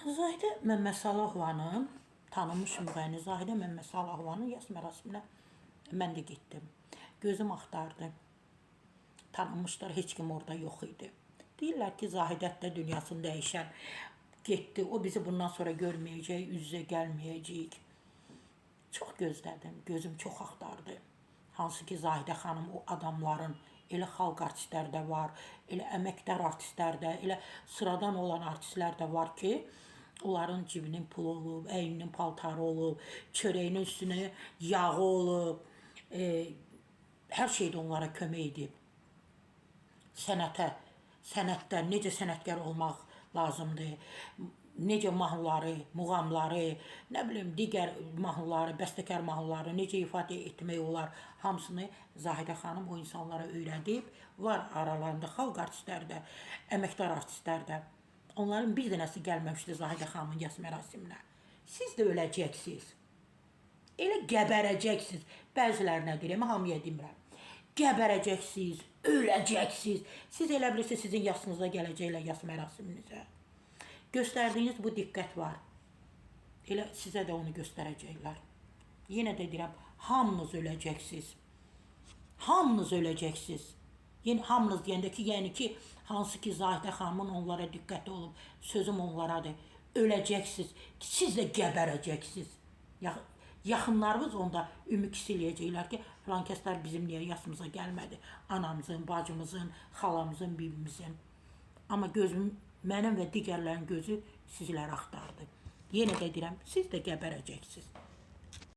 Zahidə Məmmədsalahovanın, tanınmış müğənni Zahidə Məmmədsalahovanın yas mərasiminə mən də getdim. Gözüm axtardı. Tanınmışlar, heç kim orada yox idi. Deyirlər ki, Zahidət də dünyasını dəyişən getdi. O bizi bundan sonra görməyəcək, üz-üzə gəlməyəcəyik. Çox gözlədim, gözüm çox axtardı. Hansı ki, Zahidə xanım o adamların, elə xalq artistlər də var, elə əməkdar artistlər də, elə sıradan olan artistlər də var ki, onların cibinin pulu olub, əyninin paltarı olub, çörəyinin üstünə yağı olub, hər şeydə onlara kömək edib. Sənətdə necə sənətkar olmaq lazımdır, necə mahnıları, muğamları, nə bilim, digər mahnıları, bəstəkar mahnıları necə ifadə etmək olar, hamısını Zahidə xanım o insanlara öyrədib. Var aralarında xalq artistlər də, əməkdar artistlər də. Onların bir dənəsi gəlməmişdi Zahidə xanımın yas mərasiminə. Siz də öləcəksiniz. Elə gəbərəcəksiniz. Bəzilərinə deyirəm, hamıya demirəm. Gəbərəcəksiniz, öləcəksiniz. Siz elə bilirsiniz, sizin yasınıza gələcəklər yas mərasiminizə. Göstərdiyiniz bu diqqət var. Elə sizə də onu göstərəcəklər. Yenə də deyirəm, hamınız öləcəksiniz. Hamınız öləcəksiniz. Yəni hamınız deyəndə ki, yəni ki, hansı ki Zahidə xanımın onlara diqqəti olub, sözüm onlaradır. Öləcəksiniz, siz də gəbərəcəksiniz. Yaxınlarımız onda ümid eləyəcəklər ki, filan kəslər bizim niyə yasımıza gəlmədi? Anamızın, bacımızın, xalamızın, bibimizin. Amma gözüm, mənim və digərlərin gözü sizləri axtardı. Yenə də deyirəm, siz də gəbərəcəksiniz.